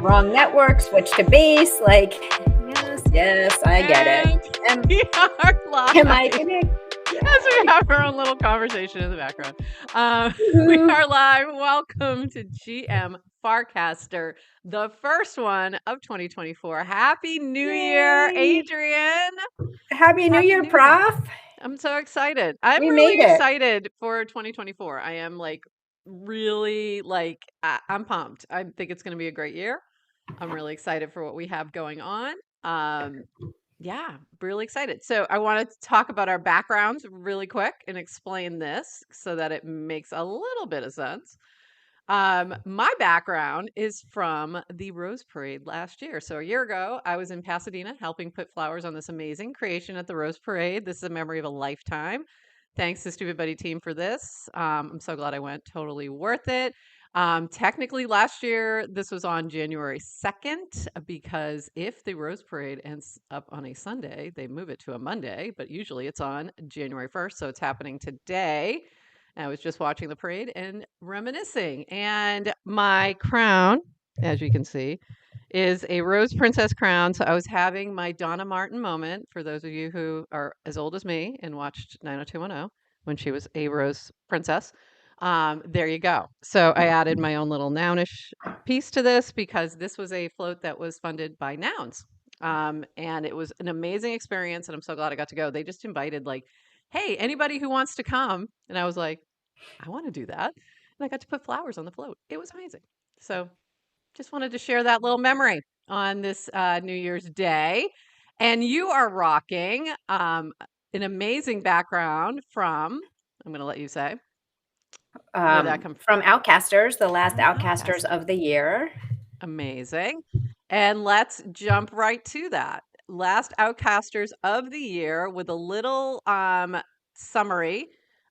wrong network, switch to base. Like, yes, I get it. And we are live. Am I gonna? As we have our own little conversation in the background. We are live. Welcome to GM Farcaster, the first one of 2024. Happy New Year, Adrian. Happy New Year, Prof. I'm so excited. I'm We really made it. excited for 2024. I am I'm pumped. I think it's going to be a great year. I'm really excited for what we have going on. Yeah, really excited. So I wanted to talk about our backgrounds really quick and explain this so that it makes a little bit of sense. My background is from the Rose Parade last year. So a year ago, I was in Pasadena helping put flowers on this amazing creation at the Rose Parade. This is a memory of a lifetime. Thanks to Stupid Buddy team for this. I'm so glad I went. Totally worth it. Technically, last year, this was on January 2nd, because if the Rose Parade ends up on a Sunday, they move it to a Monday, but usually it's on January 1st. So it's happening today. I was just watching the parade and reminiscing. And my crown, as you can see, is a Rose Princess crown. So I was having my Donna Martin moment, for those of you who are as old as me and watched 90210 when she was a Rose Princess. There you go. So I added my own little Nounish piece to this because this was a float that was funded by Nouns. And it was an amazing experience, and I'm so glad I got to go. They just invited, like, hey, anybody who wants to come. And I was like, I want to do that. And I got to put flowers on the float. It was amazing. So just wanted to share that little memory on this New Year's Day. And you are rocking an amazing background from, I'm going to let you say, where that come from Outcasters, the last From Outcasters of the year. Amazing. And let's jump right to that. Last Outcasters of the year with a little summary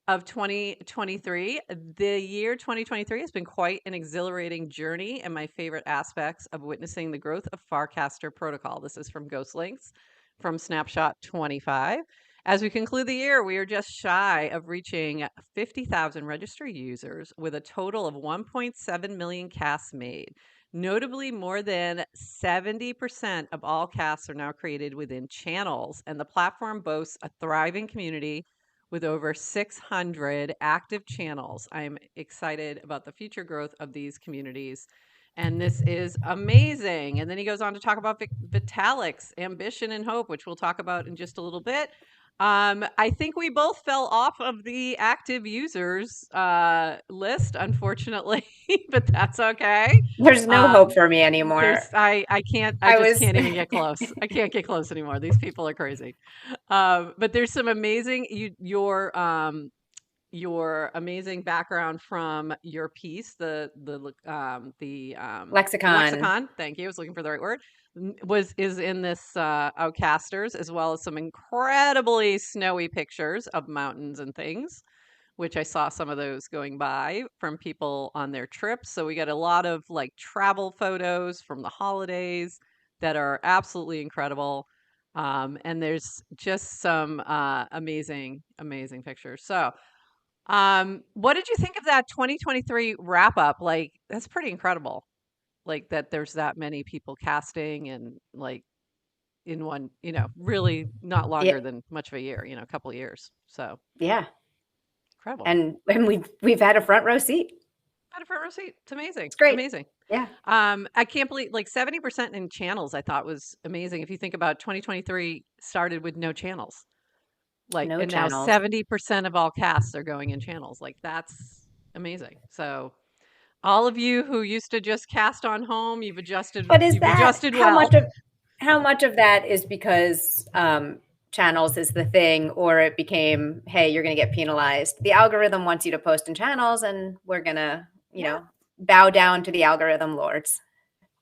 of 2023. The year 2023 has been quite an exhilarating journey, and my favorite aspects of witnessing the growth of Farcaster protocol. This is from Ghost Links from Snapshot 25. As we conclude the year, we are just shy of reaching 50,000 registered users with a total of 1.7 million casts made. Notably, more than 70% of all casts are now created within channels, and the platform boasts a thriving community with over 600 active channels. I'm excited about the future growth of these communities, and this is amazing. And then he goes on to talk about Vitalik's ambition and hope, which we'll talk about in just a little bit. I think we both fell off of the active users list, unfortunately, but that's okay. There's no hope for me anymore. I can't even get close. I can't get close anymore. These people are crazy. But there's some amazing, your amazing background from your piece, the lexicon. Thank you. I was looking for the right word. Is in this Outcasters, as well as some incredibly snowy pictures of mountains and things, which I saw some of those going by from people on their trips. So we got a lot of like travel photos from the holidays that are absolutely incredible. And there's just some amazing pictures. So what did you think of that 2023 wrap up? Like, that's pretty incredible. Like, that there's that many people casting, and like in one, really not longer than much of a year, a couple of years. So yeah, incredible. And we've had a front row seat. It's amazing. It's great. Amazing. Yeah. I can't believe, like, 70% in channels, I thought was amazing. If you think about 2023 started with no channels. Like, no and channels. Now 70% of all casts are going in channels. Like, that's amazing. So all of you who used to just cast on home, you've adjusted. But is you've that adjusted well. How much of that is because channels is the thing, or it became, hey, you're going to get penalized? The algorithm wants you to post in channels, and we're going to, bow down to the algorithm lords.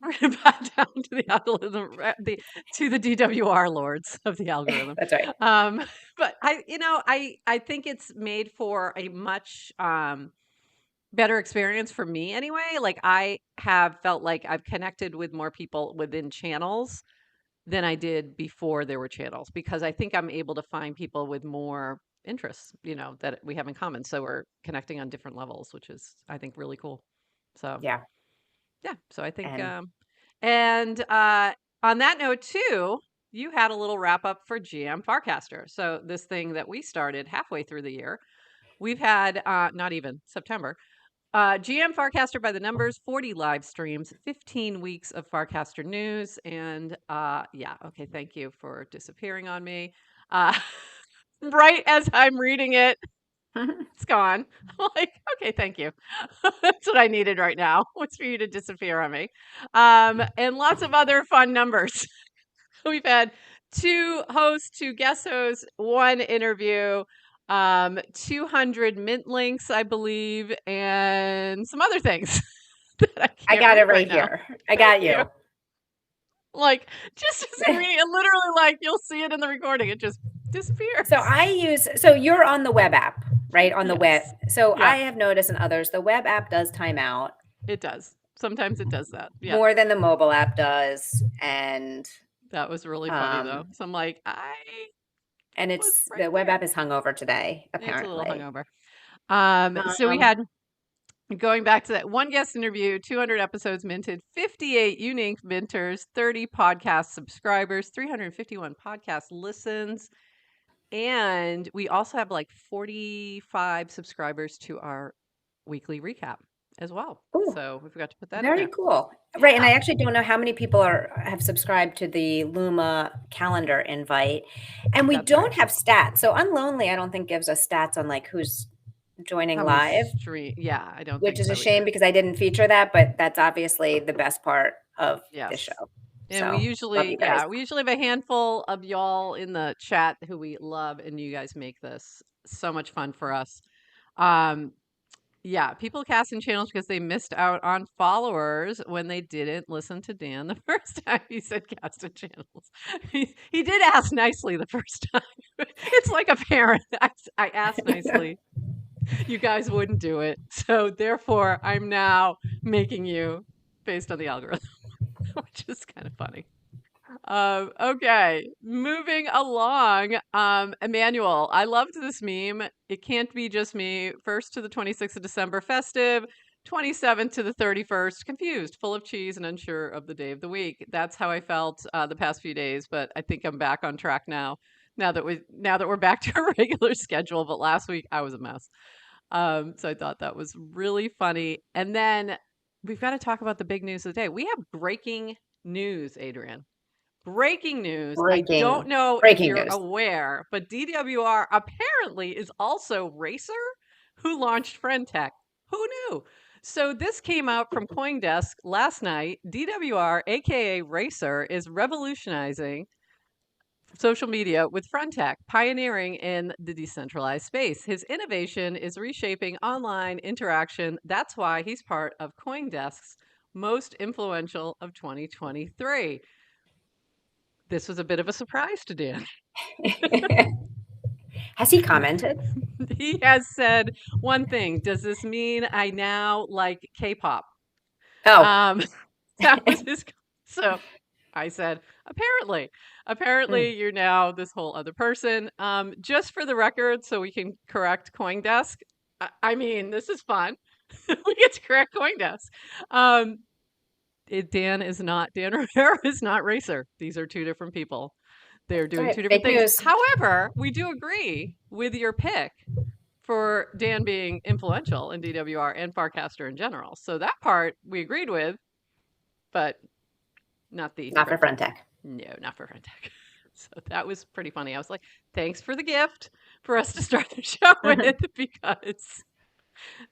We're going to bow down to the algorithm, to the DWR lords of the algorithm. That's right. But I think it's made for a much better experience for me anyway. Like, I have felt like I've connected with more people within channels than I did before there were channels, because I think I'm able to find people with more interests, that we have in common. So we're connecting on different levels, which is, I think, really cool. So yeah. So I think, And on that note, too, you had a little wrap up for GM Farcaster. So this thing that we started halfway through the year, we've had not even September. GM Farcaster by the numbers, 40 live streams, 15 weeks of Farcaster news. And yeah, okay, thank you for disappearing on me. Right as I'm reading it, it's gone. I'm like, okay, thank you. That's what I needed right now, was for you to disappear on me. And lots of other fun numbers. We've had 2 hosts, 2 guest hosts, 1 interview, 200 mint links, I believe, and some other things that I I can't got read it right right now. here. I Thank got you. you. Like, just as I'm reading it, literally, like, you'll see it in the recording. It just disappears. So you're on the web app, right? On the web. Yes. So I Yep. have noticed in others, the web app does time out It does. Sometimes it does that. Yep. more than the mobile app does. And That was really funny, though. um So I'm like, I and was it's right the web there. app is hungover today, It's a little apparently. hungover. So we Um, had, going back to that one guest interview, 200 episodes minted, 58 unique minters, 30 podcast subscribers, 351 podcast listens. And we also have like 45 subscribers to our weekly recap as well. ooh, So we forgot to put that in very there. cool. Right, and Yeah. I actually don't know how many people have subscribed to the Luma calendar invite, and we That's right. don't have stats. So Unlonely, I don't think gives us stats on like who's joining How many live, stream? Yeah, I don't which think is a so shame either. because I didn't feature that, but that's obviously the best part of this Yes. show. And we So love usually, you guys. yeah, we usually have a handful of y'all in the chat who we love, and you guys make this so much fun for us. Um, yeah, people casting channels because they missed out on followers when they didn't listen to Dan the first time he said casted channels. He did ask nicely the first time. It's like a parent. I asked nicely. You guys wouldn't do it. So therefore, I'm now making you based on the algorithm, which is kind of funny. Okay, moving along. Emmanuel, I loved this meme. It can't be just me. 1st to the 26th of December, festive. 27th to the 31st, confused, full of cheese, and unsure of the day of the week. That's how I felt the past few days, but I think I'm back on track now. Now that we're back to a regular schedule, but last week I was a mess. So I thought that was really funny. And then we've got to talk about the big news of the day. We have breaking news, Adrian. Breaking news. I don't know if Breaking you're news. aware, but DWR apparently is also Racer, who launched FriendTech. Who knew? So this came out from CoinDesk last night. DWR, aka Racer, is revolutionizing social media with FriendTech, pioneering in the decentralized space. His innovation is reshaping online interaction. That's why he's part of CoinDesk's most influential of 2023. This was a bit of a surprise to Dan. Has he commented? He has said one thing. Does this mean I now like K-pop? Oh, Um, that was his. So I said, apparently, mm, apparently you're now this whole other person. Just for the record, so we can correct CoinDesk. I mean, this is fun. We get to correct CoinDesk. Um, Dan Rivera is not Racer. These are 2 different people. They're all doing right. 2 different Fake things. news. However, we do agree with your pick for Dan being influential in DWR and Farcaster in general. So that part we agreed with, but not the Not for FriendTech. front tech. No, not for FriendTech. So that was pretty funny. I was like, thanks for the gift for us to start the show with, because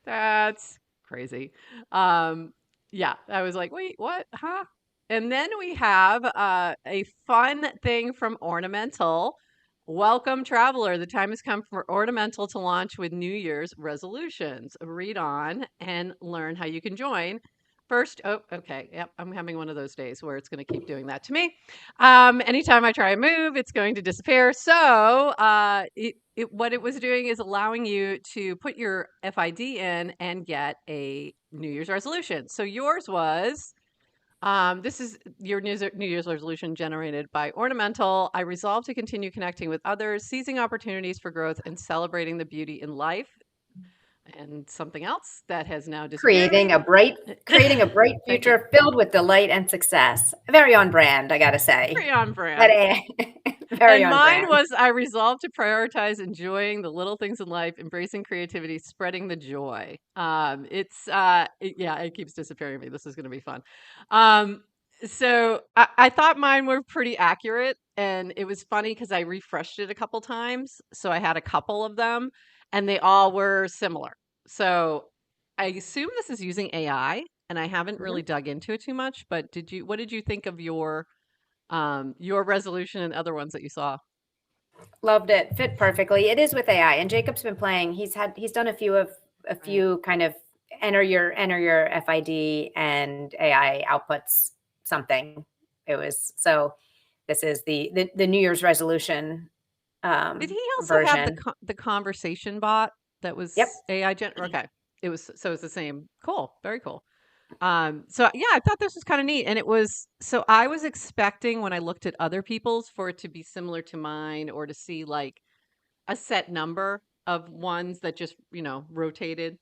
that's crazy. Yeah, I was like, wait, what? Huh? And then we have a fun thing from Ornamental. Welcome, traveler. The time has come for Ornamental to launch with New Year's resolutions. Read on and learn how you can join. First, oh, okay. Yep, I'm having one of those days where it's going to keep doing that to me. Anytime I try a move, it's going to disappear. So what it was doing is allowing you to put your FID in and get a New Year's resolution. So yours was, this is your New Year's resolution generated by Ornamental. I resolve to continue connecting with others, seizing opportunities for growth, and celebrating the beauty in life. And something else that has now disappeared. Creating a bright Thank you. future filled with delight and success. Very on brand, I gotta say. Very on That brand. very And on mine brand. was I resolved to prioritize enjoying the little things in life, embracing creativity, spreading the joy. Yeah, it keeps disappearing me. This is going to be fun. Um, so I thought mine were pretty accurate, and it was funny because I refreshed it a couple times. So I had a couple of them, and they all were similar. So I assume this is using AI, and I haven't really Mhm. dug into it too much. But what did you think of your resolution and other ones that you saw? Loved it. Fit perfectly. It is with AI, and Jacob's been playing. He's done a Right. few kind of enter your FID and AI outputs something. It was so. This is the New Year's resolution Did he also have version. the conversation bot that Yep. was AI okay. It's the same. Cool. Very cool. So yeah, I thought this was kind of neat. And so I was expecting when I looked at other people's for it to be similar to mine or to see like a set number of ones that just, rotated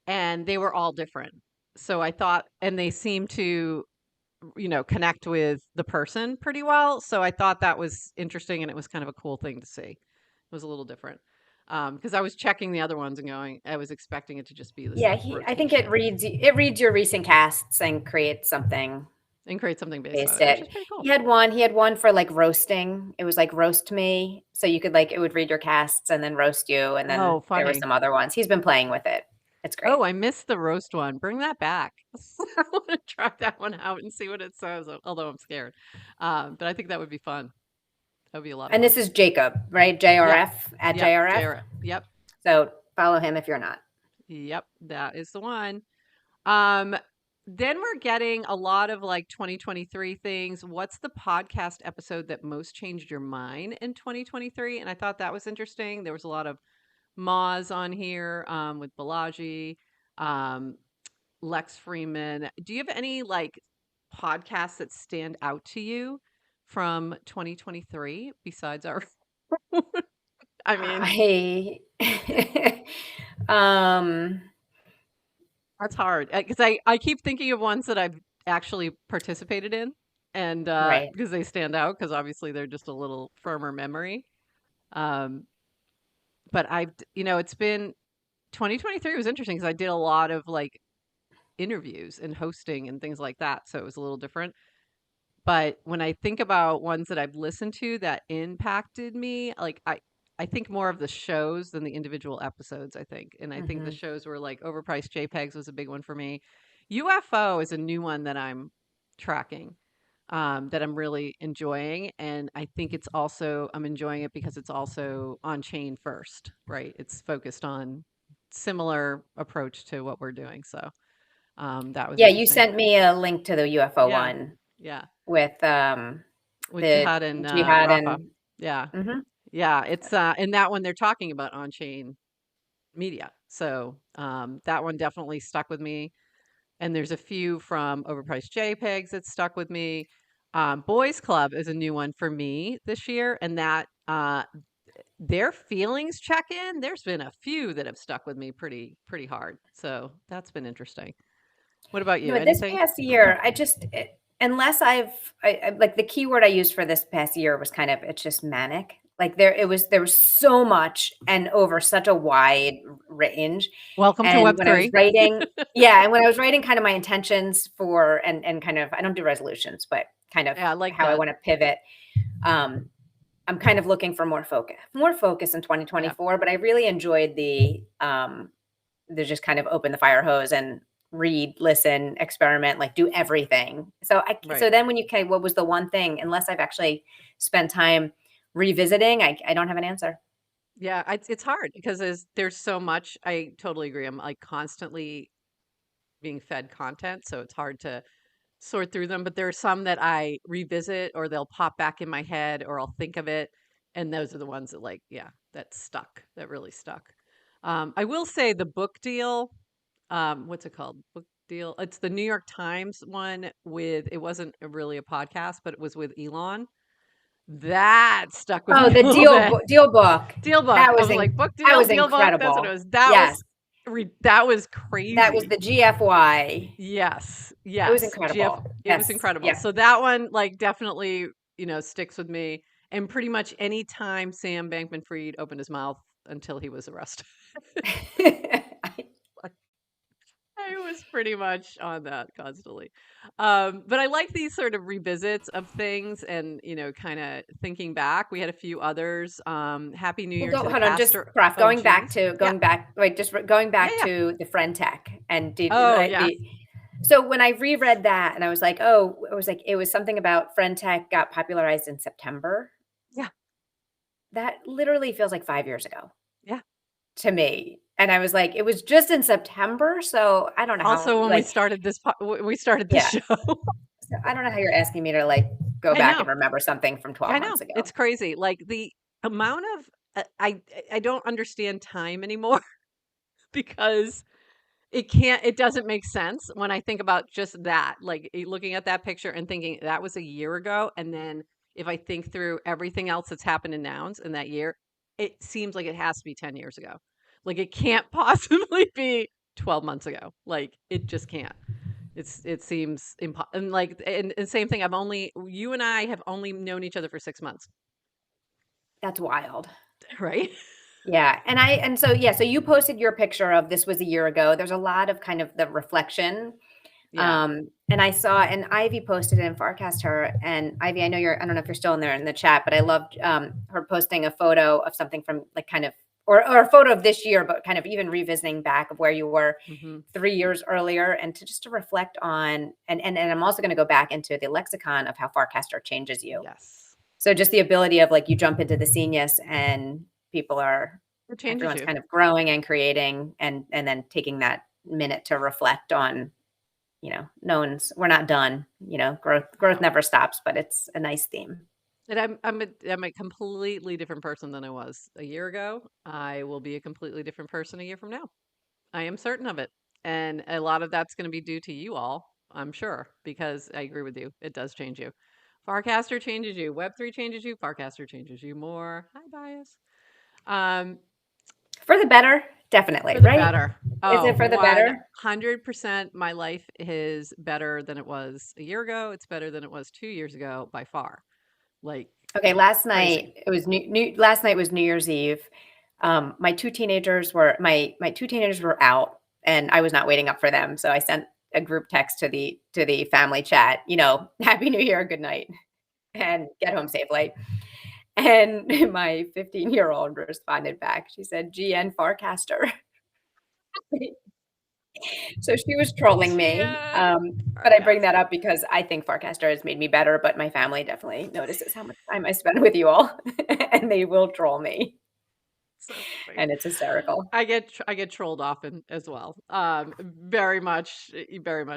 and they were all different. So I thought, and they seemed to connect with the person pretty well. So I thought that was interesting and it was kind of a cool thing to see. It was a little different. Because I was checking the other ones and I was expecting it to just be this Yeah, like I think rotation it reads your recent casts and creates something and create something based on based it, which is it. pretty cool. He had one for like roasting. It was like roast me. So you could like it would read your casts and then roast you. And then Oh, there were funny. some other ones. He's been playing with it. It's great. Oh, I missed the roast one. Bring that back. I want to try that one out and see what it says, although I'm scared. But I think that would be fun. That would be a lot of And fun. this is Jacob, right? Yep. JRF at Yep. JRF. Jarrett. Yep. So follow him if you're not. Yep. That is the one. Um, then we're getting a lot of like 2023 things. What's the podcast episode that most changed your mind in 2023? And I thought that was interesting. There was a lot of Moz on here with Balaji, um, Lex Freeman. Do you have any like podcasts that stand out to you from 2023 besides our? I mean, I um that's hard because I keep thinking of ones that I've actually participated in, and right. because they stand out because obviously they're just a little firmer memory. Um, but it's been 2023 was interesting because I did a lot of like interviews and hosting and things like that, so it was a little different. But when I think about ones that I've listened to that impacted me, like I think more of the shows than the individual episodes, I think. And I think the Hmm. shows were like Overpriced JPEGs was a big one for me. UFO is a new one that I'm tracking, that I'm really enjoying. And I think I'm enjoying it because it's also on chain first, right? It's focused on similar approach to what we're doing. So that was Yeah, you interesting. sent me a link to the UFO Yeah. one Yeah. with With the Jihad and jihad Rafa. and Yeah. mhm. Yeah. It's in that one they're talking about on chain media. So that one definitely stuck with me. And there's a few from Overpriced JPEGs that stuck with me. Boys Club is a new one for me this year, and that their feelings check in. There's been a few that have stuck with me pretty hard. So that's been interesting. What about you? This Anything? past year, unless like the keyword I used for this past year was kind of it's just manic. Like there was so much and over such a wide range. Welcome to And Web when I was three. writing, yeah, and when I was writing kind of my intentions for and kind of I don't do resolutions, but kind of Yeah, I like how I that. want to pivot. Um, I'm kind of looking for more focus in Yeah. 2024. But I really enjoyed the just kind of open the fire hose and read, listen, experiment, like do everything. So Right. then when you say what was the one thing, unless I've actually spent time revisiting, I don't have an answer. Yeah, it's hard because there's so much. I totally agree. I'm like constantly being fed content, so it's hard to sort through them. But there are some that I revisit, or they'll pop back in my head, or I'll think of it, and those are the ones that like, yeah, that stuck, that really stuck. I will say the book deal. What's it called? Book deal. It's the New York Times one with. It wasn't really a podcast, but it was with Elon. That stuck with Oh, me the a little bit. deal book. Deal book. That I was was like, book that deal, was deal book. That's what it incredible. was. That was Yes. That was That was crazy. the GFY. Yes, It was yes, GF incredible. it was Yes. incredible. Yeah. So that one, like, definitely, sticks with me, and pretty much any time Sam Bankman-Fried opened his mouth until he was arrested. I was pretty much on that constantly. But I like these sort of revisits of things and, kind of thinking back. We had a few others. Happy New Well, Year go to the hold on, just pastor Prof, OGs. Yeah. going Yeah. back Yeah. to the friend tech and Oh, yes. the so when I reread that and I was like, oh, it was something about friend tech got popularized in September. Yeah. That literally feels like 5 years ago Yeah. to me. And I was like, it was just in September. So I don't know how, Also, when like, we started this yeah. show. So I don't know how you're asking me to like go I back know. and remember something from Yeah, 12 I know. months ago. It's crazy. Like the amount of I don't understand time anymore because it doesn't make sense when I think about just that. Like looking at that picture and thinking that was a year ago, and then if I think through everything else that's happened in nouns in that year, it seems like it has to be 10 years ago. Like it can't possibly be 12 months ago. Like it just can't. It seems and like and same thing. You and I have only known each other for 6 months, That's wild. right? Yeah, and so yeah, so you posted your picture of this was a year ago. There's a lot of kind of the reflection. Yeah. And I saw and Ivy posted it in Farcaster. And Ivy, I don't know if you're still in there in the chat, but I loved her posting a photo of something from like kind of or a photo of this year, but kind of even revisiting back of where you were Hmm. 3 years earlier and to just to reflect on and I'm also going to go back into the lexicon of how Farcaster changes you. Yes. So just the ability of like you jump into the genius and people are It changes everyone's you. kind of growing and creating and then taking that minute to reflect on, no one's we're not done. Growth No. never stops, but it's a nice theme. And I'm a completely different person than I was a year ago. I will be a completely different person a year from now. I am certain of it. And a lot of that's going to be due to you all, I'm sure, because I agree with you. It does change you. Farcaster changes you. Web3 changes you. Farcaster changes you more. Hi, bias. Um, For the better, definitely, for the right? better. Is Oh, it for the better? 100% my life is better than it was a year ago. It's better than it was 2 years ago by far. Like Okay, last crazy. night it was last night was New Year's Eve. My two teenagers were out and I was not waiting up for them. So I sent a group text to the family chat, Happy New Year, good night, and get home safely. And my 15-year-old responded back. She said, GN Farcaster. So she was trolling me. GM But I bring that Farcaster. up because I think Farcaster has made me better, but my family definitely notices how much time I spend with you all, and they will troll me, So funny. and it's hysterical. I get trolled often as well. Very much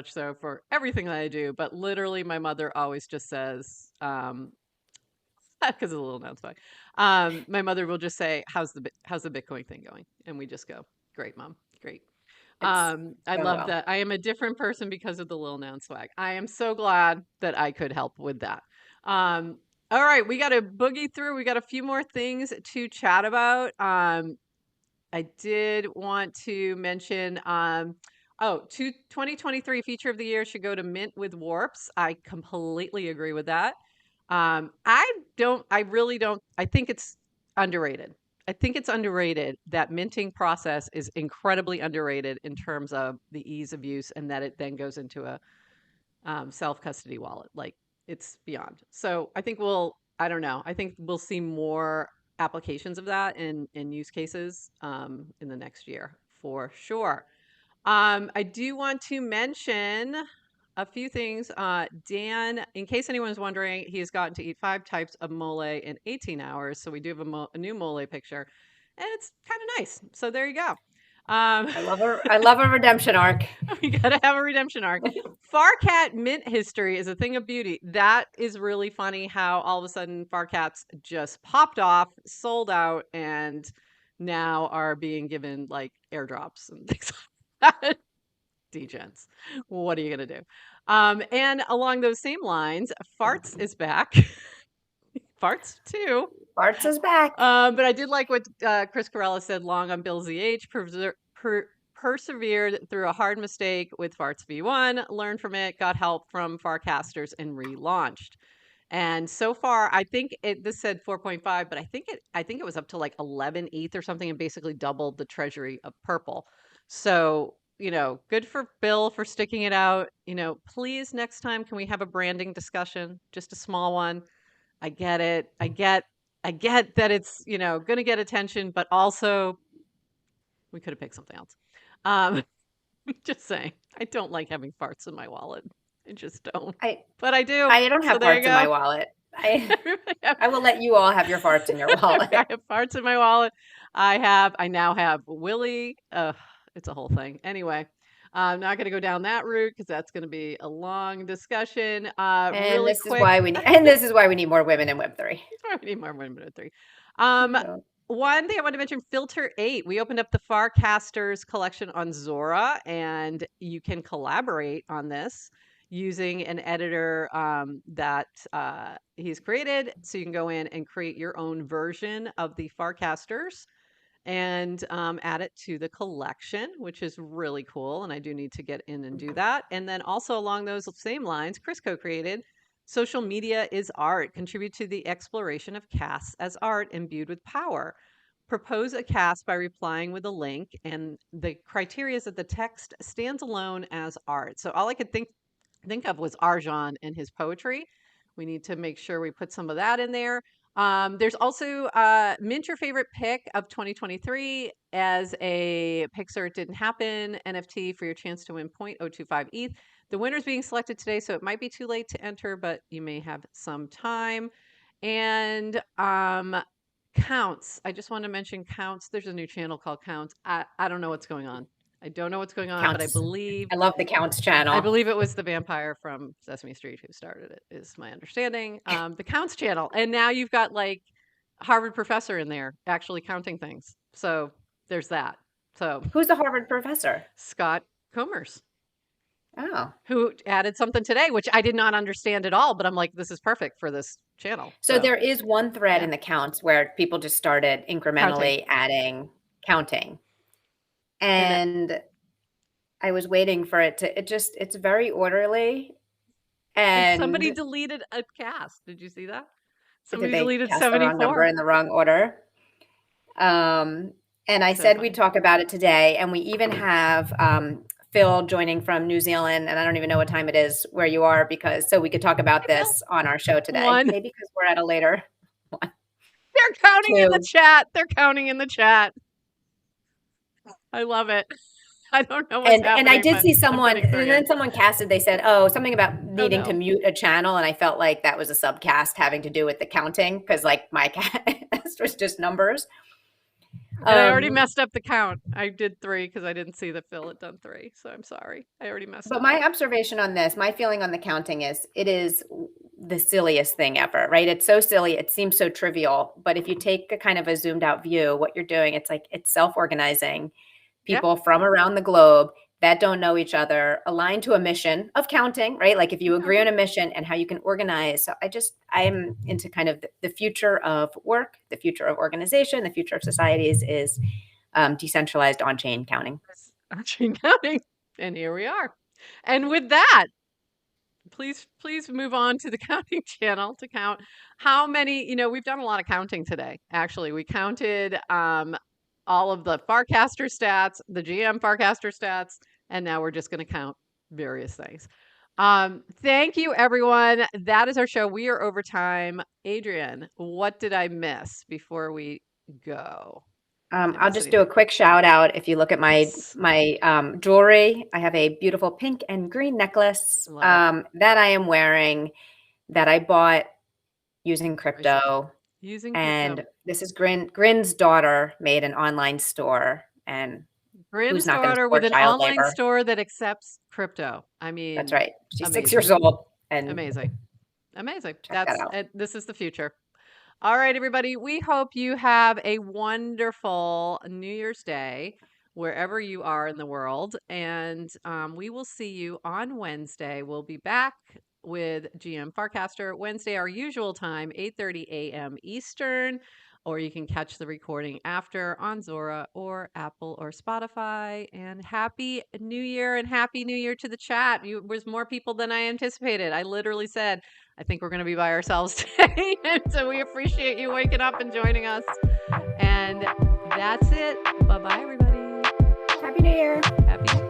so for everything that I do. But literally, my mother always just says, because of the little notes back. My mother will just say, how's the Bitcoin thing going?" And we just go, "Great, mom, great." It's I going love well. that. I am a different person because of the Lil Noun swag. I am so glad that I could help with that. Um, all right, we got to boogie through. We got a few more things to chat about. I did want to mention, 2023 feature of the year should go to Mint with Warps. I completely agree with that. I really don't, I think it's underrated. I think it's underrated. That minting process is incredibly underrated in terms of the ease of use and that it then goes into a self custody wallet. Like it's beyond. So I don't know. I think we'll see more applications of that in use cases in the next year for sure. I do want to mention a few things. Dan, in case anyone's wondering, he's gotten to eat 5 types of mole in 18 hours. So we do have a new mole picture, and it's kind of nice. So there you go. Um, I love a redemption arc. we gotta have a redemption arc. Farcat mint history is a thing of beauty. That is really funny how all of a sudden Farcats just popped off, sold out, and now are being given like airdrops and things like that. Degens. What are you gonna do? And along those same lines, Farts is back. Farts too. Bart's is back. But I did like what Chris Carella said long on Bill ZH. persevered through a hard mistake with Farts V1, learned from it, got help from Farcasters, and relaunched. And so far, I think this said 4.5, but I think it was up to like 11 ETH or something, and basically doubled the treasury of purple. So, good for Bill for sticking it out. Please next time, can we have a branding discussion? Just a small one. I get it. I get that it's, going to get attention, but also we could have picked something else. Um, just saying, I don't like having farts in my wallet. I just don't, I but I do. I don't So have there you farts in my go. wallet. I Everybody have- I will let you all have your farts in your wallet. I have farts in my wallet. I now have Willie. It's a whole thing. Anyway, I'm not going to go down that route because that's going to be a long discussion. And Really this is quick. why we need more women in Web3. I need more 1 minute 3. So, One thing I want to mention, Filter 8. We opened up the Farcasters collection on Zora, and you can collaborate on this using an editor that he's created. So you can go in and create your own version of the Farcasters and add it to the collection, which is really cool. And I do need to get in and do that. And then also along those same lines, Chris co-created Social Media is Art. Contribute to the exploration of casts as art imbued with power. Propose a cast by replying with a link, and the criteria is that the text stands alone as art. So all I could think of was Arjan and his poetry. We need to make sure we put some of that in there. There's also mint your favorite pick of 2023 as a Pixar It Didn't Happen NFT for your chance to win 0.025 ETH. The winner's being selected today, so it might be too late to enter, but you may have some time. And Counts. I just want to mention Counts. There's a new channel called Counts. I don't know what's going on. I don't know what's going on, but I counts. believe I love the counts channel. it was the vampire from Sesame Street who started it, is my understanding. The Counts channel. And now you've got like Harvard professor in there actually counting things. So there's that. So Who's the Harvard professor? Scott Comers, Oh. who added something today, which I did not understand at all, but I'm like, this is perfect for this channel. So there is one thread yeah. in the counts where people just started incrementally Counting. adding counting. And And I was waiting for it's very orderly. And somebody deleted a cast. Did you see that? Somebody did they deleted cast the wrong number 74. in the wrong order? And I So said funny. we'd talk about it today. And we even have Phil joining from New Zealand. And I don't even know what time it is where you are, so we could talk about this on our show today. One. Maybe because we're at a later one. They're counting in the Two. chat. They're counting in the chat. I love it. I don't know what's happening. And I did but see I'm someone, rooting for and you. then someone casted, they said, oh, something about needing to no. mute a channel. And I felt like that was a subcast having to do with the counting, because like my cast was just numbers. And I already messed up the count. I did 3 because I didn't see that Phil had done 3. So I'm sorry. I already messed But up. my observation on this, my feeling on the counting is it is the silliest thing ever, right? It's so silly. It seems so trivial. But if you take a kind of a zoomed out view, what you're doing, it's like it's self-organizing people from around the globe that don't know each other, aligned to a mission of counting, right? Like if you agree on a mission and how you can organize. So I'm into kind of the future of work, the future of organization, the future of societies is decentralized on-chain counting. On-chain counting. And here we are. And with that, please move on to the counting channel to count how many, we've done a lot of counting today. Actually, we counted all of the Farcaster stats, the GM Farcaster stats, and now we're just going to count various things. Thank you, everyone. That is our show. We are over time. Adrian, what did I miss before we go? I'll just do a quick shout out. If you look at my jewelry, I have a beautiful pink and green necklace that I am wearing that I bought using crypto. And this is Grin's daughter made an online store, and Grin's who's not going to daughter support with an child online labor? store that accepts crypto. I mean, That's right. She's amazing. 6 years old, and amazing. Check that out. This is the future. All right, everybody. We hope you have a wonderful New Year's Day wherever you are in the world, and we will see you on Wednesday. We'll be back with GM Farcaster Wednesday, our usual time, 8:30 a.m. Eastern. or you can catch the recording after on Zora or Apple or Spotify. And Happy New Year, and Happy New Year to the chat. Was more people than I anticipated. I literally said, I think we're going to be by ourselves today. And so we appreciate you waking up and joining us. And that's it. Bye-bye, everybody. Happy New Year. Happy New Year.